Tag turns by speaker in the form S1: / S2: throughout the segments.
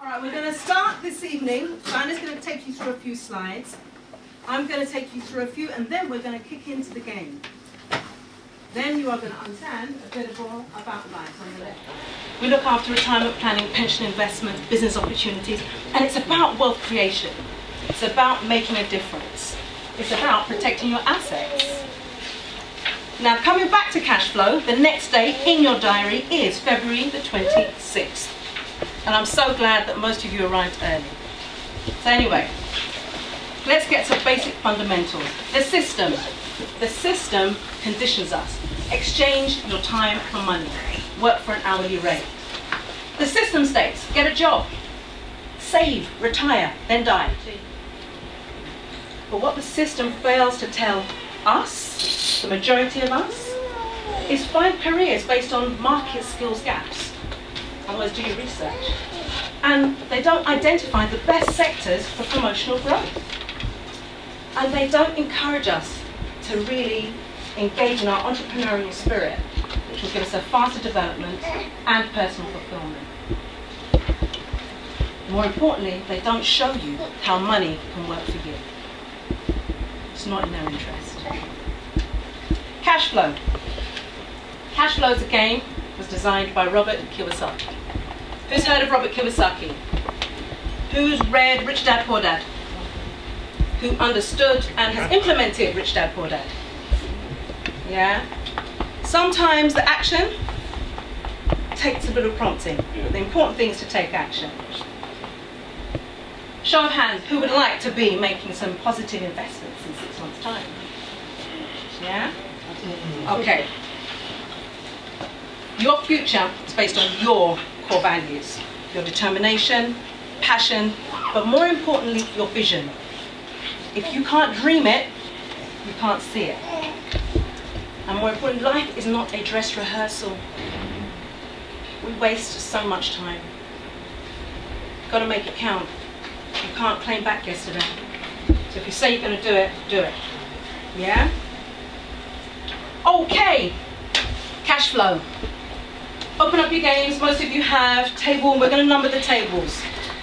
S1: Alright, we're going to start this evening. Diana's going to take you through a few slides. I'm going to take you through a few, and then we're going to kick into the game. Then you are going to understand a bit more about life on the left. We look after retirement planning, pension investment, business opportunities, and it's about wealth creation. It's about making a difference. It's about protecting your assets. Now, coming back to cash flow, the next day in your diary is February the 26th. And I'm so glad that most of you arrived early. So anyway, let's get to basic fundamentals. The system conditions us. Exchange your time for money. Work for an hourly rate. The system states, get a job, save, retire, then die. But what the system fails to tell us, the majority of us, is find careers based on market skills gaps. Otherwise, do your research. And they don't identify the best sectors for promotional growth. And they don't encourage us to really engage in our entrepreneurial spirit, which will give us a faster development and personal fulfillment. More importantly, they don't show you how money can work for you. It's not in their interest. Cash flow. Cash flow is a game that was designed by Robert Kiyosaki. Who's heard of Robert Kiyosaki? Who's read Rich Dad, Poor Dad? Who understood and has implemented Rich Dad, Poor Dad? Yeah? Sometimes the action takes a little prompting. The important thing is to take action. Show of hands, who would like to be making some positive investments in 6 months' time? Yeah? Okay. Your future is based on your core values, your determination, passion, but more importantly, your vision. If you can't dream it, you can't see it. And more importantly, life is not a dress rehearsal. We waste so much time. Got to make it count. You can't claim back yesterday. So if you say you're going to do it, do it. Yeah? Okay. Cash flow. Open up your games. Most of you have table. We're going to number the tables.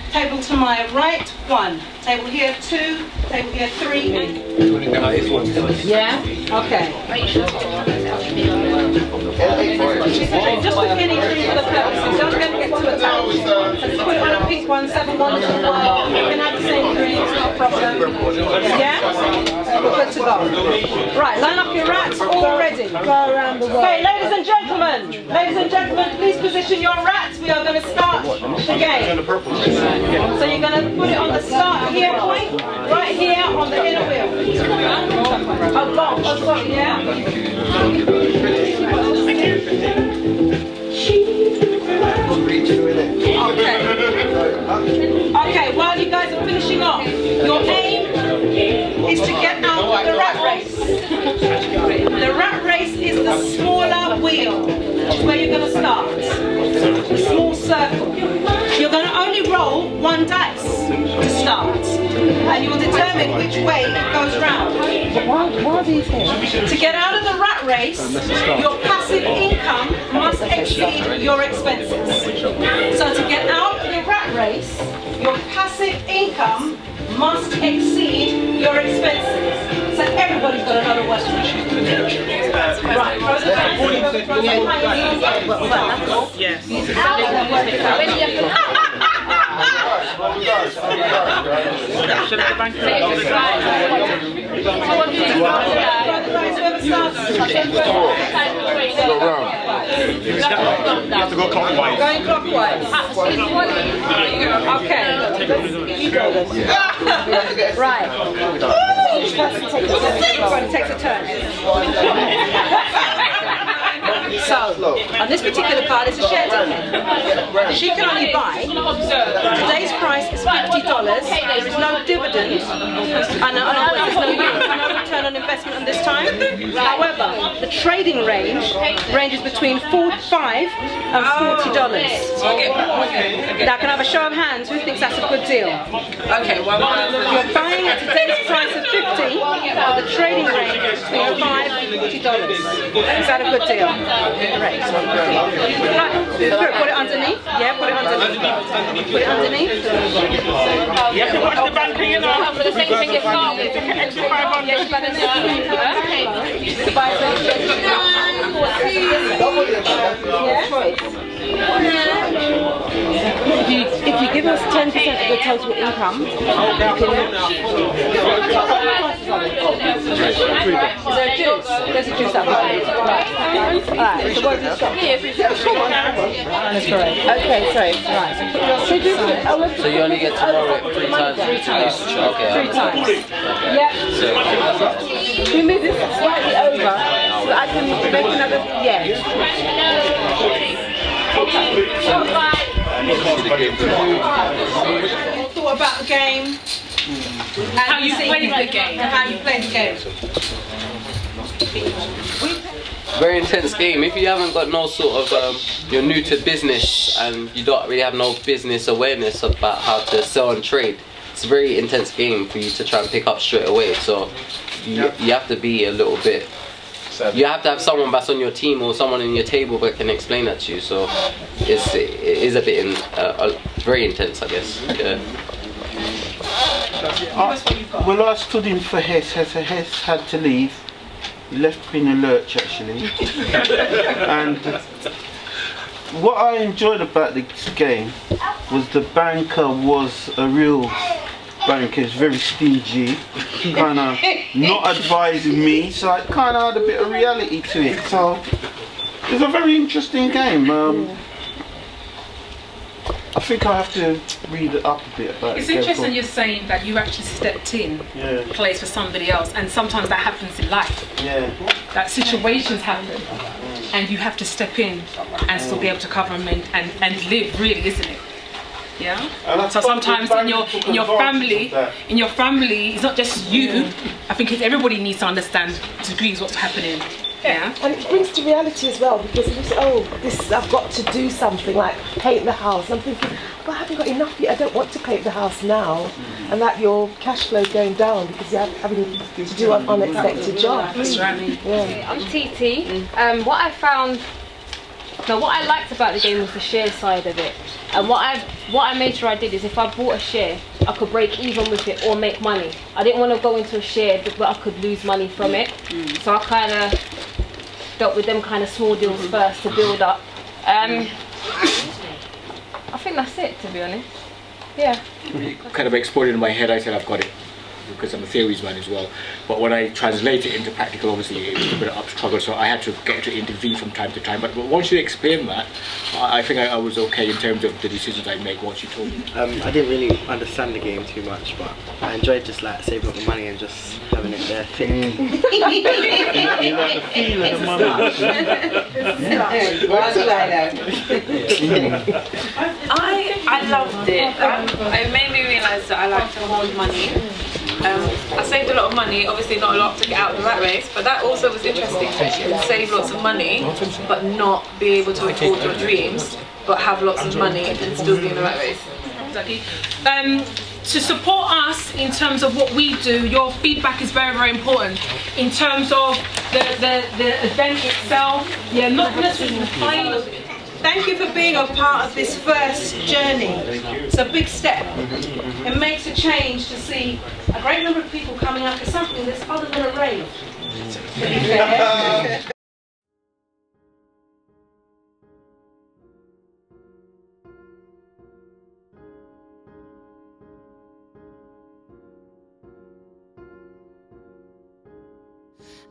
S1: Table to my right, 1. Table here, 2. Table here, 3. And yeah? Okay. Just pick anything for the purposes. Don't get too attached. So just put it on a pink one, 7 1 as well. You can have the same green, it's not a problem. Yeah? We're good to go. Right, line up your rats, all ready. Go around the world. Okay, ladies and gentlemen, please position your rats. We are going to start the game. So you're going to put it on the start here point, right here on the inner wheel. Oh, long. Oh, sorry, yeah? Okay, while you guys are finishing off, your aim is to get out of the rat race. The rat race is the smaller wheel, which is where you're going to start. The small circle. You're going to only roll 1 dice to start, and you will determine which way it goes round. What are these here? To get out of the rat race, your passive income must exceed your expenses. So to get out of the rat race, your passive income must exceed your expenses. So everybody's got another word. Right. Yes.
S2: You have to go clockwise.
S1: Going clockwise. Okay. Right. Each person takes a turn. So, on this particular card, it's a share ticket. She can only buy. Today's price is $50. There is no dividend, and there's no return on investment on this time. However, The trading range ranges between $45 and $40. Now, can I have a show of hands? Who thinks that's a good deal?
S3: Okay, well,
S1: you're buying at today's price of $50, the trading range is between $5 and $40. Is that a good deal? Right. Put it underneath. Yeah, put it underneath. Put it underneath.
S2: You have to watch the banking, you know.
S3: for the same thing as well.
S2: Extra 500.
S4: If you give us 10% of the total income, you can... There's a juice out there. Right. Alright, so what is this shop? That's correct. Okay, sorry. Right.
S5: So you only get to roll it 3 times? 3 times. Okay.
S4: 3 times. Yep. We move this slightly over so that I can make another... Yeah.
S1: Thought about the game.
S3: How you play the game.
S1: How you play the game.
S5: Very intense game. If you haven't got no sort of, you're new to business and you don't really have no business awareness about how to sell and trade, it's a very intense game for you to try and pick up straight away. So you have to be a little bit, you have to have someone that's on your team or someone in your table that can explain that to you. So it is a bit very intense, I guess. Yeah.
S6: Well, I stood in for Hess. Hess had to leave. He left me in a lurch, actually. And what I enjoyed about this game was the banker was a real banker. He's very stingy, kind of not advising me, so it kind of had a bit of reality to it. So it's a very interesting game. I think I have to read it up a bit about it.
S3: It's interesting you're saying that you actually stepped in place for somebody else, and sometimes that happens in life.
S6: Yeah.
S3: That situations happen, and you have to step in and still be able to cover them and live, really, isn't it? Yeah. So sometimes in your family, it's not just you. I think everybody needs to understand to degrees what's happening. Yeah.
S4: And it brings to reality as well, because you say, oh, this, I've got to do something like paint the house. I'm thinking, but I haven't got enough yet. I don't want to paint the house now. And that your cash flow going down because you're having to do an unexpected job.
S3: That's right.
S4: Yeah.
S7: I'm TT. What I liked about the game was the share side of it. And what I made sure I did is if I bought a share, I could break even with it or make money. I didn't want to go into a share but I could lose money from it. So I kind of dealt with them kind of small deals first to build up. I think that's it, to be honest. Yeah.
S8: Kind of exploded in my head. I said I've got it because I'm a theories man as well. But when I translate it into practical, obviously it was a bit of a struggle. So I had to get to intervene from time to time. But once you explain that, I think I was okay in terms of the decisions I make once you told me.
S9: I didn't really understand the game too much, but I enjoyed just like saving up the money and just having it there thick.
S6: You like the feel of the money.
S10: I loved it. It made me realise that I like to hold money. I saved a lot of money, obviously not a lot to get out of the rat race, but that also was interesting. You can save lots of money but not be able to afford your dreams, but have lots of money and still be in the rat race.
S3: Exactly. To support us in terms of what we do, your feedback is very, very important. In terms of the event itself, not necessarily the final.
S1: Thank you for being a part of this first journey. It's a big step. It makes a change to see a great number of people coming up with something that's other than a rave. To be fair.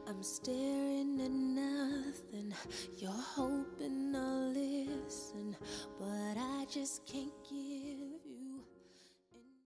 S11: I'm staring at nothing. Your hope